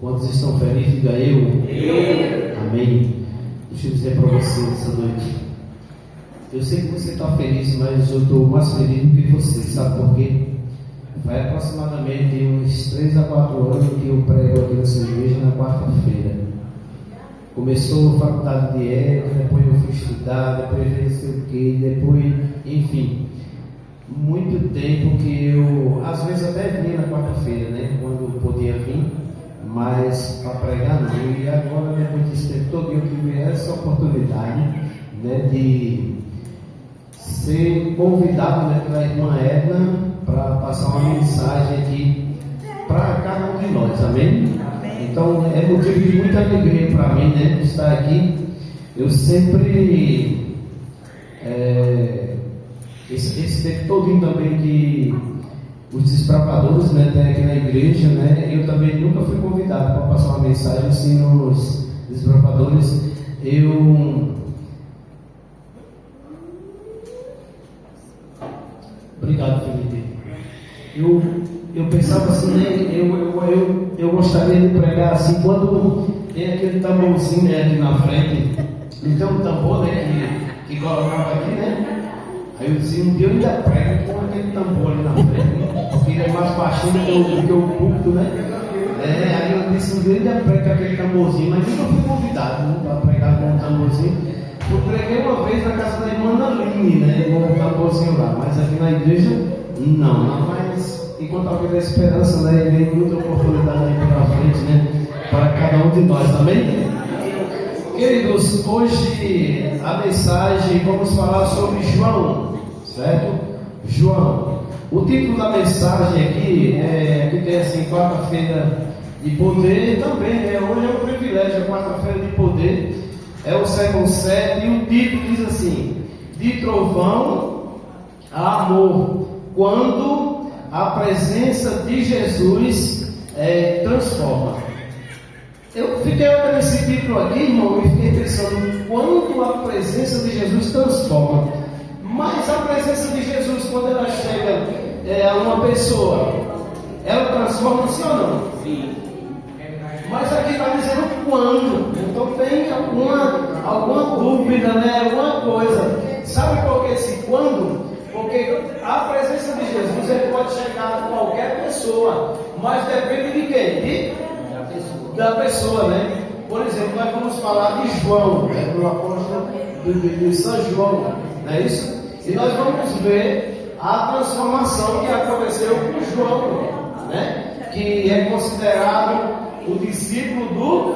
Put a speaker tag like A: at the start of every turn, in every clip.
A: Quantos estão felizes? Diga eu. Amém. Deixa eu dizer para você essa noite. Eu sei que você está feliz, mas eu estou mais feliz do que você. Sabe por quê? Vai aproximadamente uns 3 a 4 anos que eu prego aqui nessa igreja na quarta-feira. Começou a faculdade de ética, depois eu fui estudar, depois não sei o que, depois, enfim. Muito tempo que eu, às vezes até vinha na quarta-feira, né? Quando podia vir, mas para pregar não. E agora, depois desse tempo todo, eu tive essa oportunidade, né, de ser convidado, né, pela irmã Edna para passar uma mensagem aqui para cada um de nós, amém? Então é motivo de muita alegria para mim, né, estar aqui. Eu sempre esse tempo todinho também que os desbravadores, né, tem aqui na igreja, né, eu também nunca fui convidado para passar uma mensagem assim nos desbravadores. Obrigado, Felipe. Eu pensava assim, né, eu gostaria de pregar assim, quando tem aquele tamborzinho, né, aqui na frente. Então o tambor, né, que colocava aqui, né? Aí eu dizia, um dia eu ainda prego com aquele tambor ali na frente, porque ele é mais baixinho do que o púlpito, né? Aí eu disse, um dia eu ainda prego com aquele tamborzinho, mas nunca fui convidado, né, para pregar com um tamborzinho. Eu preguei uma vez na casa da irmã Naline, né, com um tamborzinho lá, mas aqui na igreja, não. Mas enquanto alguém da esperança, né, vem muita oportunidade aí pela frente, né, para cada um de nós, amém? Queridos, hoje a mensagem, vamos falar sobre João, certo? João. O título da mensagem aqui que tem assim, quarta-feira de poder, também, né? Hoje é um privilégio, a quarta-feira de poder, é o século 7, e o título diz assim: de trovão a amor, quando a presença de Jesus transforma. Eu fiquei olhando esse título aqui, irmão, e fiquei pensando, quando a presença de Jesus transforma. Mas a presença de Jesus, quando ela chega a uma pessoa, ela transforma, sim ou não? Sim. Mas aqui está dizendo quando. Então tem alguma dúvida, né? Alguma coisa. Sabe por que esse quando? Porque a presença de Jesus ele pode chegar a qualquer pessoa, mas depende de quem? Da pessoa, né? Por exemplo, nós vamos falar de João, né? Do apóstolo de São João, não é isso? E nós vamos ver a transformação que aconteceu com João, né? Que é considerado o discípulo do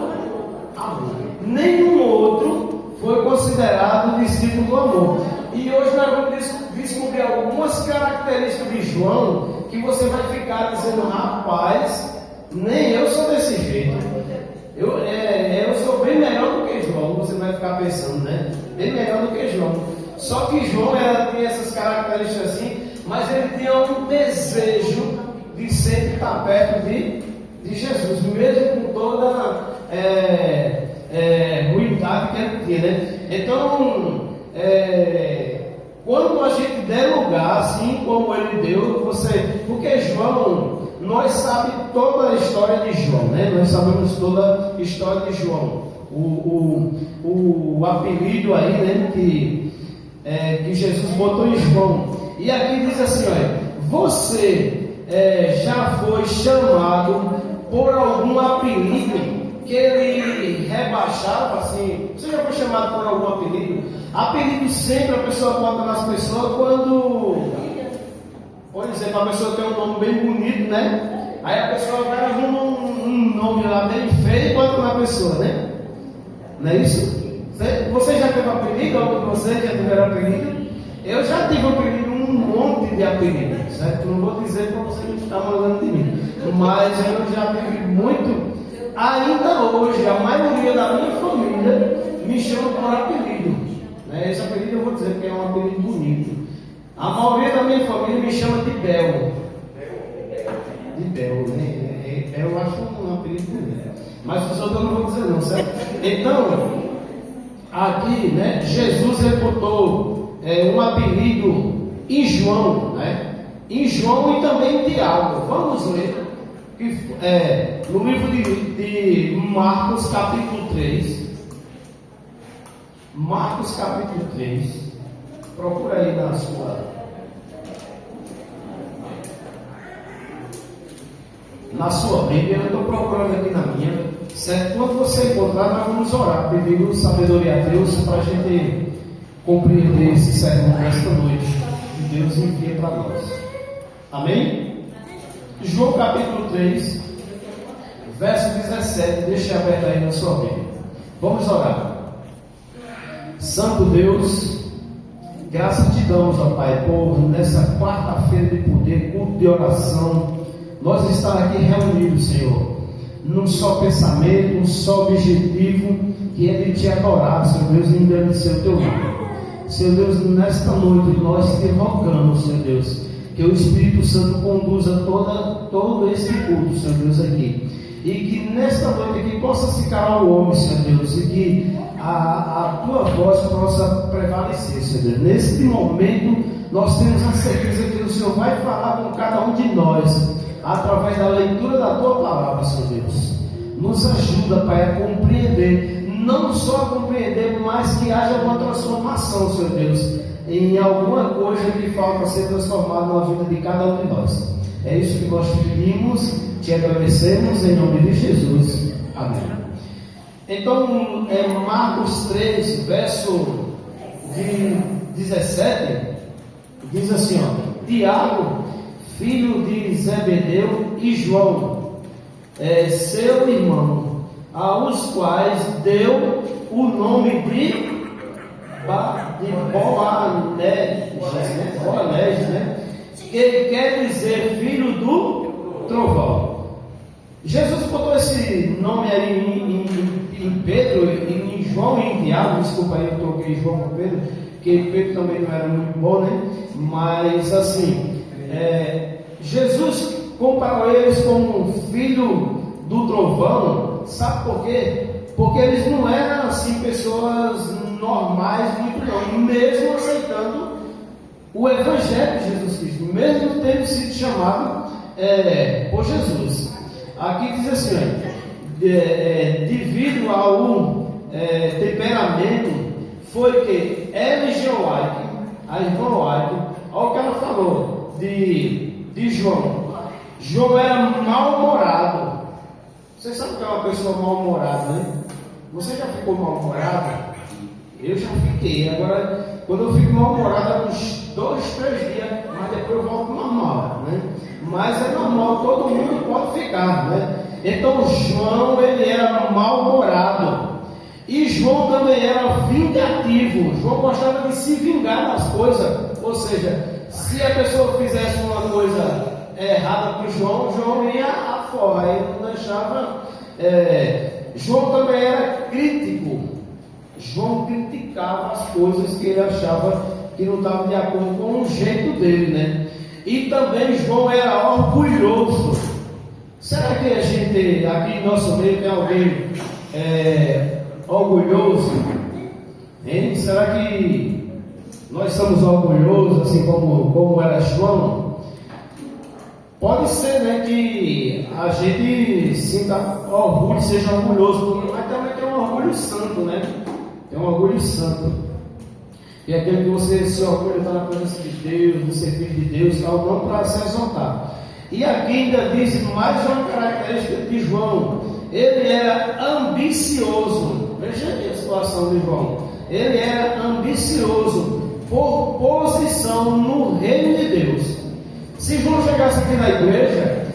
A: amor. Nenhum outro foi considerado discípulo do amor. E hoje nós vamos descobrir algumas características de João que você vai ficar dizendo, rapaz, nem eu sou desse jeito. Eu sou bem melhor do que João. Você vai ficar pensando, né? Bem melhor do que João. Só que João tinha essas características assim, mas ele tinha um desejo de sempre estar perto de Jesus, mesmo com toda ruindade que ele tinha, né? Então, quando a gente der lugar, assim como ele deu, porque João, nós sabemos toda a história de João, né? Nós sabemos toda a história de João. O apelido aí, né? Que Jesus botou em João. E aqui diz assim, olha, você já foi chamado por algum apelido que ele rebaixava, assim? Você já foi chamado por algum apelido? Apelido sempre a pessoa bota nas pessoas quando, por exemplo, a pessoa tem um nome bem bonito, né? Aí a pessoa vai arrumar um nome lá bem feio e bota na pessoa, né? Não é isso? Você já teve apelido? Algum de vocês já tiveram apelido? Eu já tive apelido, um monte de apelidos, certo? Não vou dizer para você não ficar mandando de mim, mas eu já tive muito. Ainda hoje, a maioria da minha família me chama por apelido, né? Esse apelido eu vou dizer que é um apelido bonito. A maioria da minha família me chama de Bel. De Bel, né? Eu acho um apelido bonito. Mas os outros eu não vou dizer não, certo? Então, aqui, né? Jesus ele botou um apelido em João, né? Em João e também em Tiago. Vamos ler. No livro Marcos capítulo 3. Marcos capítulo 3. Procura aí na sua Bíblia. Eu estou procurando aqui na minha. Certo? Quando você encontrar, nós vamos orar, pedindo sabedoria a Deus para a gente compreender esse sermão nesta noite que Deus envia para nós. Amém? João capítulo 3, verso 17. Deixe aberto aí na sua Bíblia. Vamos orar. Santo Deus, graças te damos, ó Pai, por nessa quarta-feira de poder, culto de oração, nós estar aqui reunidos, Senhor, num só pensamento, um só objetivo, que é de te adorar, Senhor Deus, e engrandecer o teu nome. Senhor Deus, nesta noite nós te rogamos, Senhor Deus, que o Espírito Santo conduza todo este culto, Senhor Deus, aqui. E que nesta noite aqui possa se calar o homem, Senhor Deus, e que a tua voz possa prevalecer, Senhor Deus. Neste momento nós temos a certeza que o Senhor vai falar com cada um de nós, através da leitura da tua palavra, Senhor Deus. Nos ajuda, Pai, a compreender, não só a compreender, mas que haja uma transformação, Senhor Deus, em alguma coisa que falta ser transformada na vida de cada um de nós. É isso que nós pedimos, te agradecemos em nome de Jesus. Amém. Então, Marcos 3, verso 17, diz assim, ó: Tiago, filho de Zebedeu, e João, seu irmão, aos quais deu o nome de Boanerges, né? Que quer dizer filho do trovão. Jesus botou esse nome aí em Pedro, em João e em Tiago. Desculpa aí, eu troquei João com Pedro, porque Pedro também não era muito bom, né? Mas assim, Jesus comparou eles como filho do trovão. Sabe por quê? Porque eles não eram assim pessoas normais, muito não, mesmo aceitando o Evangelho de Jesus Cristo, mesmo tendo sido chamado por Jesus. Aqui diz assim, devido ao temperamento, foi que ela e Joaque, a irmã Joaque, olha o que ela falou de João. João era mal-humorado. Você sabe que é uma pessoa mal-humorada, né? Você já ficou mal-humorado? Eu já fiquei. Agora, quando eu fico mal-humorado, uns 2, 3 dias, mas depois eu volto normal, né? Mas é normal, todo mundo pode ficar, né? Então João, ele era mal-humorado. E João também era vingativo. João gostava de se vingar das coisas. Ou seja, se a pessoa fizesse uma coisa errada para o João, João ia afora, ele não deixava. João também era crítico. João criticava as coisas que ele achava que não estavam de acordo com o jeito dele, né? E também João era orgulhoso. Será que a gente aqui no nosso meio tem alguém orgulhoso? Hein? Será que nós somos orgulhosos assim como era João? Pode ser, né, que a gente sinta orgulho, seja orgulhoso, mas também tem um orgulho santo, né? Tem um orgulho santo. E é aquele que você se orgulha, está na presença de Deus, de ser filho de Deus, tal, não para se exaltar. E aqui ainda diz mais uma característica de João: ele era ambicioso. Veja aqui a situação de João. Ele era ambicioso por posição no reino de Deus. Se João chegasse aqui na igreja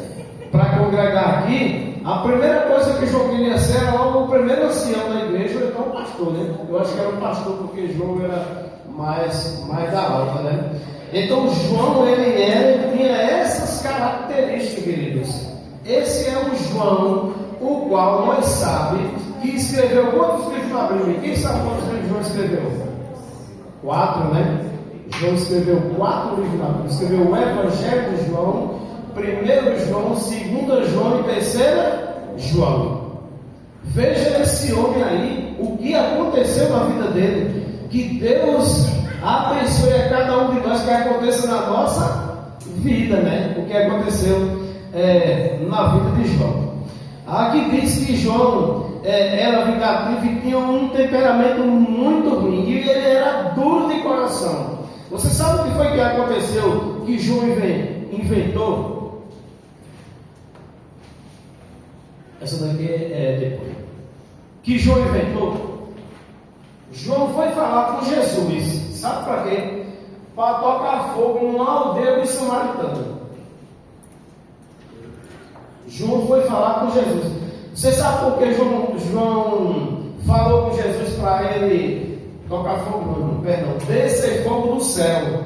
A: para congregar aqui, a primeira coisa que João queria ser era logo o primeiro ancião da igreja, ou então o pastor, né? Eu acho que era o pastor porque João era mais da alta, né? Então João, ele tinha essas características, queridos. Esse é o João, o qual nós sabemos que escreveu quantos livros na Bíblia? Quem sabe quantos livros João escreveu? 4, né? João escreveu 4 livros na Bíblia. Escreveu o Evangelho de João, 1 João, 2 João e 3 João. Veja esse homem aí, o que aconteceu na vida dele. Que Deus abençoe a cada um de nós, que aconteça na nossa vida, né? O que aconteceu na vida de João. Aqui diz que João era vingativo e tinha um temperamento muito ruim, e ele era duro de coração. Você sabe o que foi que aconteceu que João inventou? Essa daqui é depois. Que João inventou? João foi falar com Jesus. Sabe para quê? Para tocar fogo numa aldeia dos samaritanos. João foi falar com Jesus. Você sabe por que João falou com Jesus para ele tocar fogo? Não, perdão, descer fogo do céu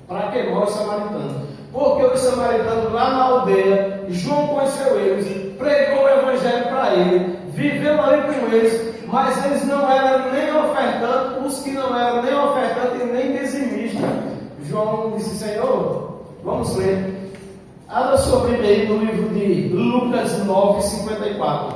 A: para queimar os samaritanos. Porque os samaritanos lá na aldeia, João conheceu eles, pregou o evangelho para eles, viveu ali com eles, mas eles não eram nem ofertantes, os que não eram nem ofertantes e nem dizimistas. João disse: Senhor, vamos ler. Abra sua Bíblia aí no livro de Lucas 9:54.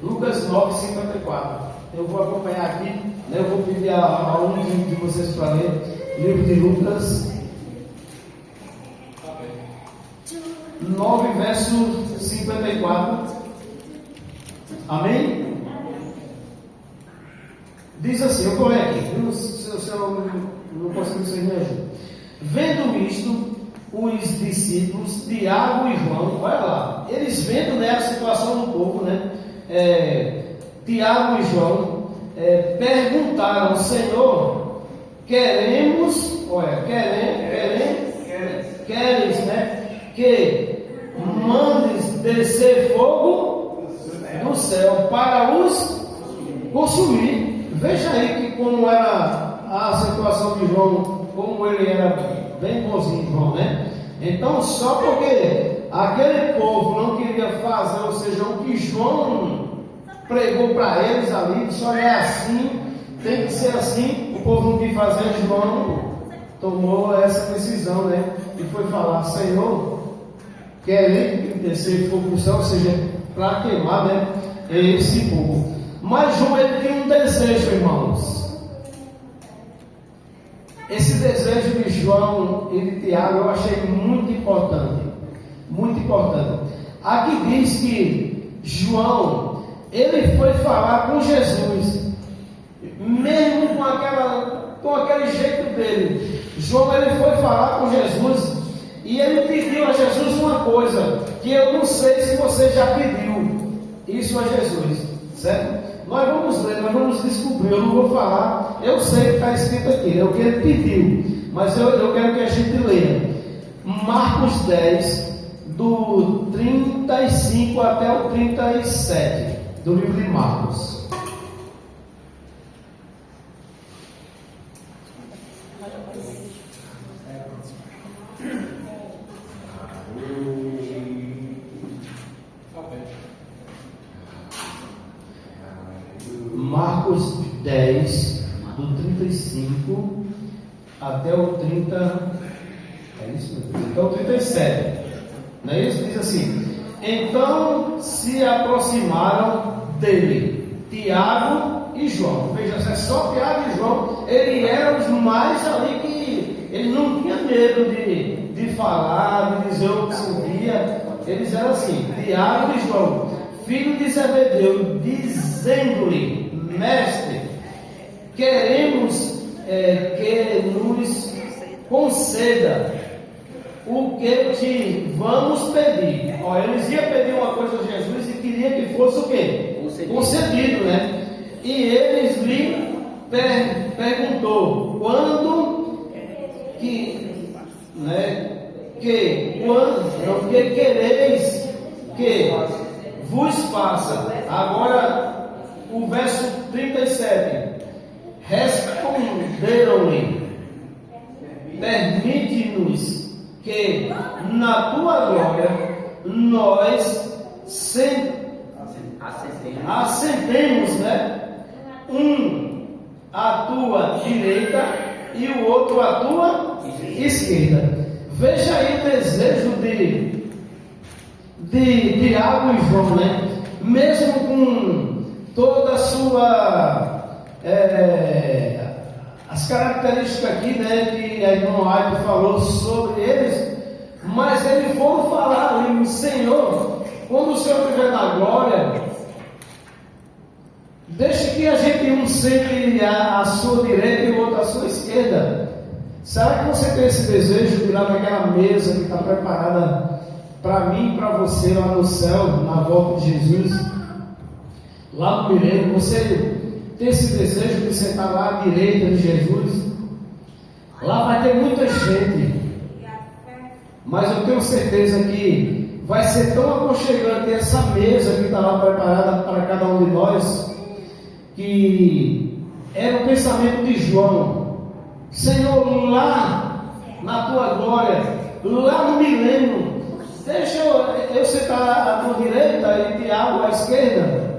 A: Lucas 9:54. Eu vou acompanhar aqui, né? Eu vou pedir a um de vocês para ler. Livro de Lucas 9, verso 54. Amém? Diz assim, eu vou ler aqui. Se eu não consigo ser me ajuda. Vendo isto, os discípulos Tiago e João, olha lá, eles vendo, né, a situação do povo, né? Tiago e João perguntaram: Senhor, queres, né, que mandes descer fogo do céu para os consumir. Veja aí que como era a situação de João, como ele era bem bonzinho, João, né? Então, só porque aquele povo não queria fazer, ou seja, o que João pregou para eles ali, só é assim, tem que ser assim, o povo não quis fazer, João tomou essa decisão, né? E foi falar: Senhor, quer descer fogo do céu, ou seja, para queimar, né, esse povo. Mas João, ele tinha um desejo, irmãos. Esse desejo de João e de Tiago eu achei muito importante. Muito importante. Aqui diz que João, ele foi falar com Jesus, mesmo com aquele jeito dele. João, ele foi falar com Jesus e ele pediu a Jesus uma coisa que eu não sei se você já pediu isso a Jesus, certo? Nós vamos ler, nós vamos descobrir, eu não vou falar, eu sei que está escrito aqui, é o que ele pediu, mas eu quero que a gente leia Marcos 10, do 35 até o 37, do livro de Marcos. Marcos 10, do 35 até o 30, é isso mesmo? Até o 37, não é isso? Diz assim: então se aproximaram dele Tiago e João. Veja, é só Tiago e João, ele eram os mais ali que ele não tinha medo de falar, de dizer o que sentia. Eles eram assim, Tiago e João, filho de Zebedeu, dizendo-lhe: Mestre, queremos que nos conceda o que te vamos pedir. Eles iam pedir uma coisa a Jesus e queria que fosse o quê? Concedido, né? E eles lhe perguntou: quando quereis que vos faça? Agora o verso 37, responderam-lhe: permite-nos que na tua glória nós assentemos, né? Um à tua direita e o outro à tua esquerda. Veja aí o desejo de Tiago e João, né? Mesmo com toda a sua as características aqui, né, que a irmã Aipe falou sobre eles, mas eles foram falar ali: Senhor, quando o Senhor estiver na glória, deixe que a gente um sente à sua direita e o outro à sua esquerda. Será que você tem esse desejo de ir lá naquela mesa que está preparada para mim e para você lá no céu, na volta de Jesus? Lá no milênio, você tem esse desejo de sentar lá à direita de Jesus? Lá vai ter muita gente, mas eu tenho certeza que vai ser tão aconchegante essa mesa que está lá preparada para cada um de nós, que era o pensamento de João. Senhor, lá na tua glória, lá no milênio, deixa eu sentar à tua direita e Tiago à esquerda.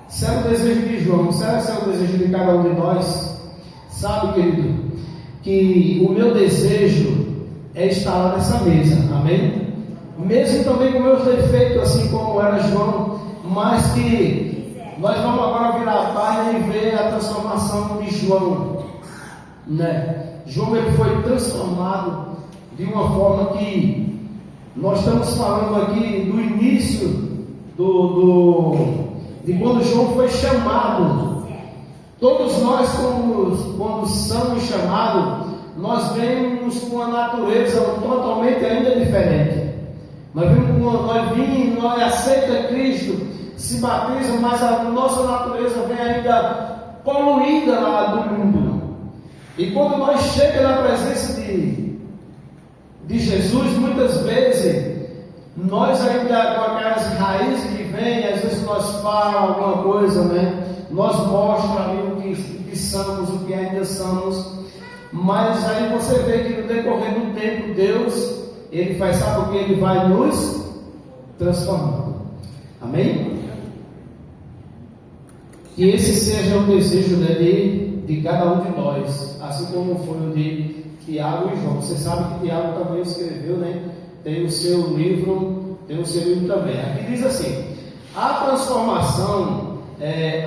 A: Esse é o desejo de João. Será que esse é o desejo de cada um de nós? Sabe, querido, que o meu desejo é estar lá nessa mesa, amém? Mesmo também com meus defeitos, assim como era João, mas que nós vamos agora virar a página e ver a transformação de João, né? João, ele foi transformado de uma forma que nós estamos falando aqui do início de quando João foi chamado. Todos nós, quando somos chamados, nós vemos com a natureza totalmente ainda diferente. Nós aceita Cristo, se batiza, mas a nossa natureza vem ainda poluída lá do mundo. E quando nós chegamos na presença de Jesus, muitas vezes, nós ainda com aquelas raízes que vêm, às vezes nós falamos alguma coisa, né? Nós mostramos ali o que somos, o que ainda somos, mas aí você vê que no decorrer do tempo, Deus, Ele faz, sabe o que? Ele vai nos transformando. Amém? Que esse seja o desejo de cada um de nós, assim como foi o de Tiago e João. Você sabe que Tiago também escreveu, né? Tem o seu livro também. Aqui diz assim: a transformação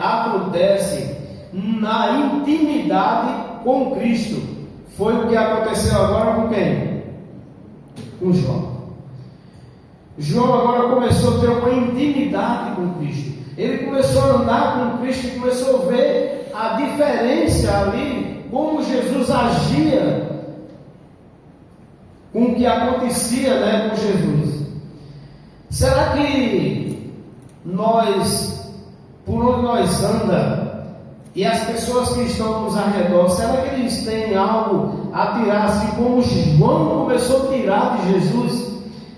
A: acontece na intimidade com Cristo. Foi o que aconteceu agora com quem? Com João. João agora começou a ter uma intimidade com Cristo. Ele começou a andar com Cristo e começou a ver a diferença ali, como Jesus agia com o que acontecia, né, com Jesus. Será que nós, por onde nós andamos, e as pessoas que estão nos arredor, será que eles têm algo a tirar, assim como João começou a tirar de Jesus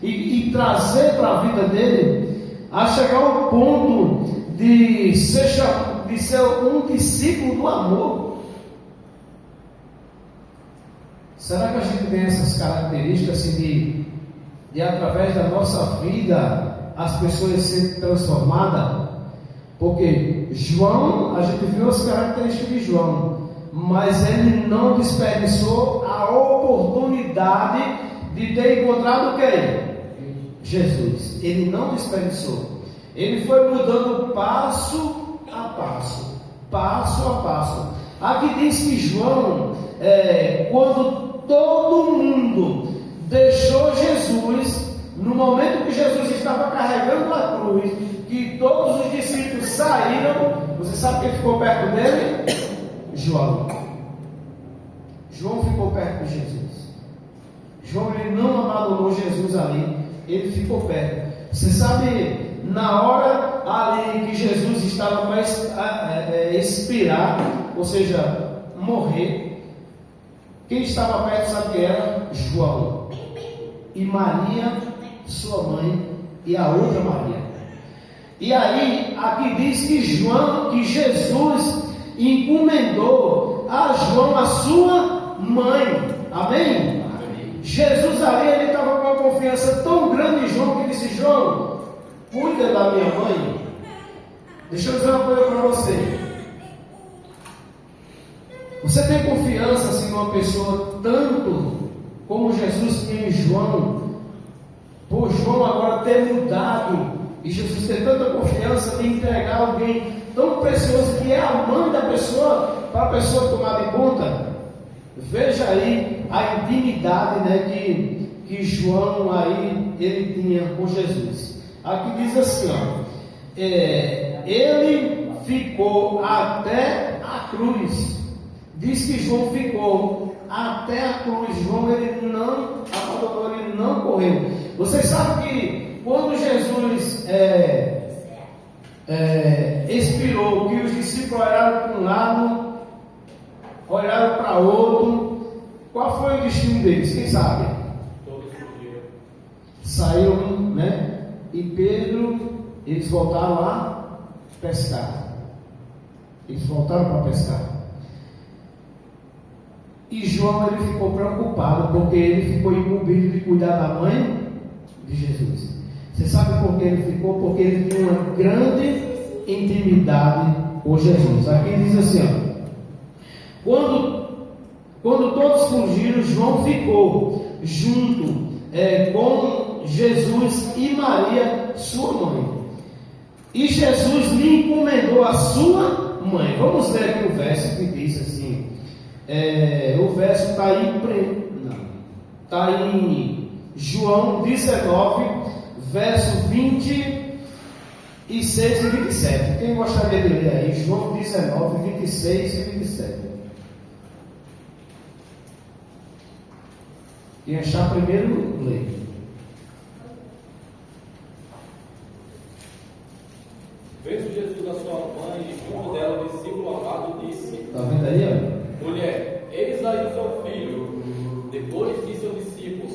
A: e trazer para a vida dele, a chegar ao ponto de ser um discípulo do amor? Será que a gente tem essas características assim, de através da nossa vida as pessoas serem transformadas? Porque João, a gente viu as características de João, mas ele não desperdiçou a oportunidade de ter encontrado quem? Jesus. Ele não desperdiçou. Ele foi mudando passo a passo, passo a passo. Aqui diz que João, quando todo mundo deixou Jesus, no momento que Jesus estava carregando a cruz, que todos os discípulos saíram, você sabe quem ficou perto dele? João. João ficou perto de Jesus. João, ele não abandonou Jesus ali, ele ficou perto. Você sabe, na hora ali que Jesus estava para expirar, ou seja, morrer, quem estava perto, sabe quem era? João. E Maria, sua mãe, e a outra Maria. E aí, aqui diz que Jesus encomendou a João, a sua mãe. Amém? Jesus ali, ele estava com uma confiança tão grande em João, que disse: João, cuida da minha mãe. Deixa eu dizer uma coisa para você. Você tem confiança assim numa pessoa tanto como Jesus tinha em João? Por João agora ter mudado, e Jesus ter tanta confiança de entregar alguém tão precioso que é a mãe da pessoa, para a pessoa tomar de conta. Veja aí a intimidade, né, que João aí ele tinha com Jesus. Aqui diz assim, ó, ele ficou até a cruz. Diz que João ficou até a cruz. João, ele não abandonou, ele não correu. Vocês sabem que quando Jesus expirou, que os discípulos olharam para um lado, olharam para outro, qual foi o destino deles? Quem sabe?
B: Todos fugiram.
A: Saíram, né? E Pedro, eles voltaram a pescar. Eles voltaram para pescar. E João, ele ficou preocupado, porque ele ficou incumbido de cuidar da mãe de Jesus. Você sabe por que ele ficou? Porque ele tinha uma grande intimidade com Jesus. Aqui diz assim, ó, quando todos fugiram, João ficou junto com Jesus e Maria, sua mãe. E Jesus lhe encomendou a sua mãe. Vamos ler aqui o verso que diz assim. O verso está em João 19, verso 26 e 27. Quem gostaria de ler aí? João 19, 26 e 27. Quem achar primeiro, lê.
B: Vendo Jesus a sua mãe e junto dela o discípulo amado, disse:
A: Está vendo aí, ó?
B: Mulher, eis aí o seu filho. Depois disse ao discípulo: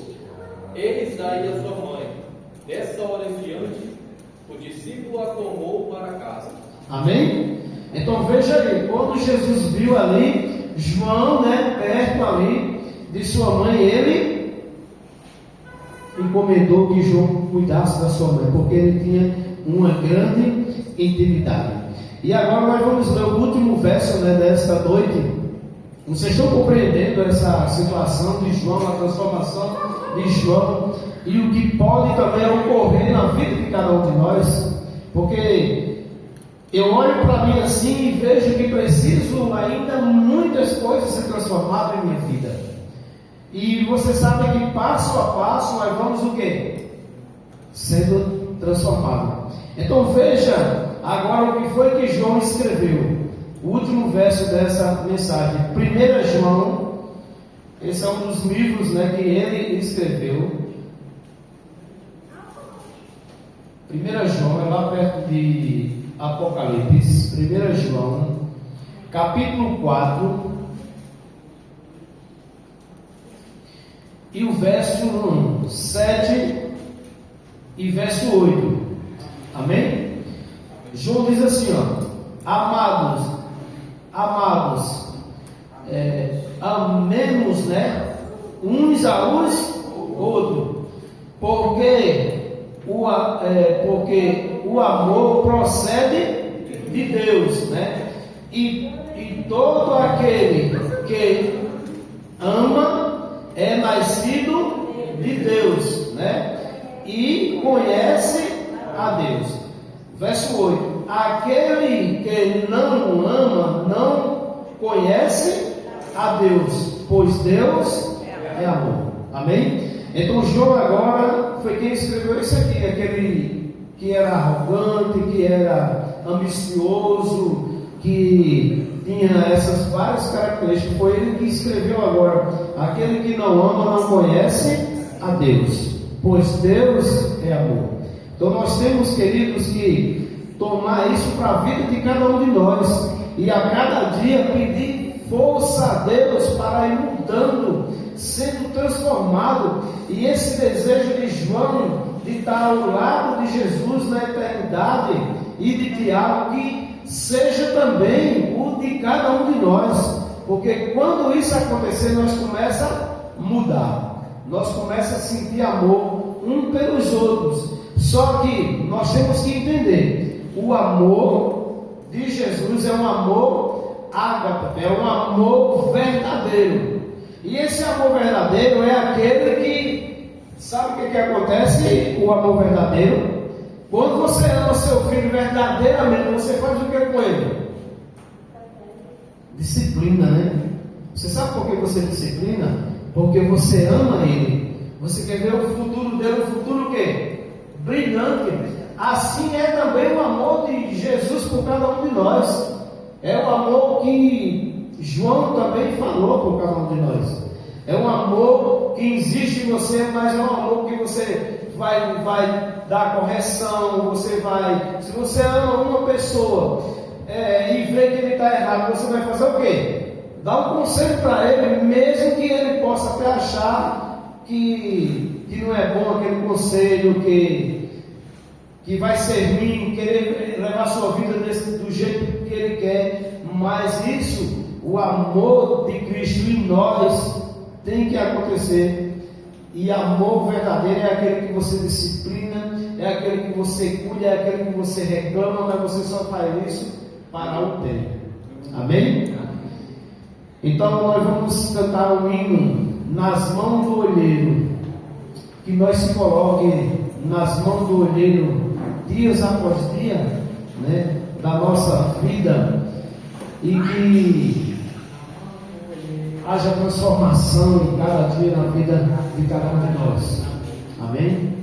B: Eis aí a sua mãe. Dessa hora em diante, o discípulo a tomou para casa.
A: Amém? Então veja aí, quando Jesus viu ali João, né, perto ali de sua mãe, ele encomendou que João cuidasse da sua mãe, porque ele tinha uma grande intimidade. E agora nós vamos ler o último verso, né, desta noite. Vocês estão compreendendo essa situação de João, a transformação de João e o que pode também ocorrer na vida de cada um de nós? Porque eu olho para mim assim e vejo que preciso ainda muitas coisas ser transformadas em minha vida. E você sabe que passo a passo nós vamos o quê? Sendo transformados. Então veja agora o que foi que João escreveu. O último verso dessa mensagem, 1 João, esse é um dos livros, né, que ele escreveu. 1 João é lá perto de Apocalipse. 1 João, capítulo 4, e o verso 7 e verso 8. Amém? João diz assim, ó: Amados, amemos, né, uns aos outros, porque o amor procede de Deus, né? E todo aquele que ama é nascido de Deus, né? E conhece a Deus. Verso 8: Aquele que não ama não conhece a Deus, pois Deus é amor. Amém? Então João agora foi quem escreveu isso aqui. Aquele que era arrogante, que era ambicioso, que tinha essas várias características, foi ele que escreveu agora: aquele que não ama não conhece a Deus, pois Deus é amor. Então nós temos, queridos, que tomar isso para a vida de cada um de nós, e a cada dia pedir força a Deus para ir mudando, sendo transformado. E esse desejo de João de estar ao lado de Jesus na eternidade, e de Tiago, que seja também o de cada um de nós, porque quando isso acontecer, nós começamos a mudar, nós começamos a sentir amor um pelos outros. Só que nós temos que entender: o amor de Jesus é um amor ágape, é um amor verdadeiro. E esse amor verdadeiro é aquele que, sabe o que acontece? O amor verdadeiro, quando você ama seu filho verdadeiramente, você faz o que com ele? Disciplina, né? Você sabe por que você disciplina? Porque você ama ele. Você quer ver o futuro dele, o futuro o quê? Brilhante. assim é também o amor de Jesus por cada um de nós. É o amor que João também falou por cada um de nós. É um amor que existe em você, mas é um amor que você vai dar correção. Você vai, se você ama uma pessoa e vê que ele está errado, você vai fazer o quê? Dar um conselho para ele, mesmo que ele possa até achar que não é bom aquele conselho, que vai ser ruim, querer levar sua vida do jeito que ele quer. Mas isso, o amor de Cristo em nós, tem que acontecer. E amor verdadeiro é aquele que você disciplina, é aquele que você cuida, é aquele que você reclama, mas você só faz isso para o tempo. Amém? Então nós vamos cantar um hino, nas mãos do olheiro. Que nós se coloque nas mãos do olheiro dias após dia, né, da nossa vida, e que haja transformação em cada dia na vida de cada um de nós. Amém?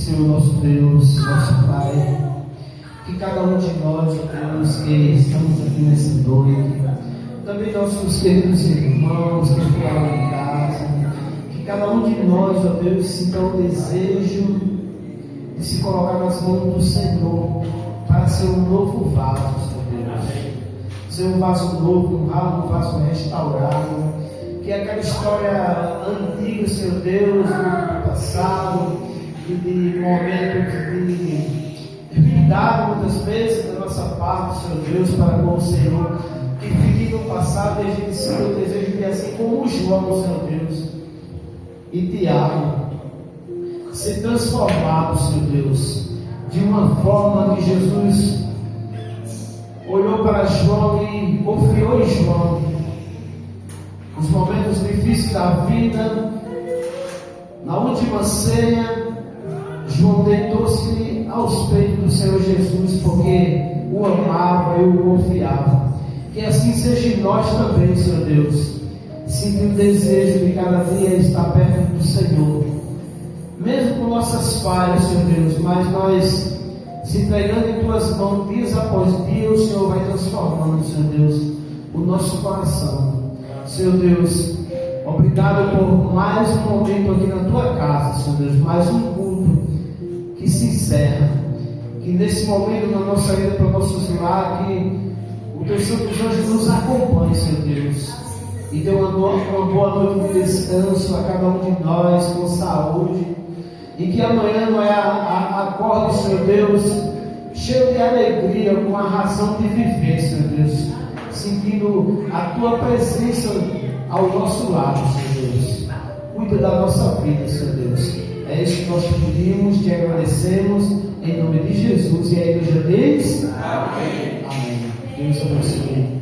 A: Senhor nosso Deus, nosso Pai, que cada um de nós, ó Deus, que estamos aqui nessa noite, também nossos queridos irmãos que ficaram em casa, que cada um de nós, ó Deus, sinta o desejo de se colocar nas mãos do Senhor para ser um novo vaso, Senhor Deus. Ser um vaso novo, um vaso restaurado, que aquela história antiga, Senhor Deus, do passado, e de momentos de cuidado muitas vezes da nossa parte, Senhor Deus, para com o Senhor, que fique no passado e a gente sinta o desejo de, assim como João, Senhor Deus, e Tiago, ser transformado, Senhor Deus, de uma forma que Jesus olhou para João e confiou em João nos momentos difíceis da vida. Na última ceia, João deitou-se aos peitos do Senhor Jesus, porque o amava e o confiava. Que assim seja em nós também, Senhor Deus, sentir o desejo de cada dia estar perto do Senhor, mesmo com nossas falhas, Senhor Deus, mas nós se entregando em Tuas mãos dia após dia, o Senhor vai transformando, Senhor Deus, o nosso coração. Senhor Deus, obrigado por mais um momento aqui na Tua casa, Senhor Deus, mais um culto que se encerra, que nesse momento na nossa vida, para nossos lares, que o Teu Santo Anjo nos acompanhe, Senhor Deus, e dê uma boa noite de descanso a cada um de nós, com saúde, e que amanhã nós acorde, Senhor Deus, cheio de alegria, com a razão de viver, Senhor Deus, sentindo a Tua presença ao nosso lado, Senhor Deus. Cuida da nossa vida, Senhor Deus. É isso que nós pedimos, te agradecemos, em nome de Jesus. E a igreja diz: amém. Amém. Deus abençoe.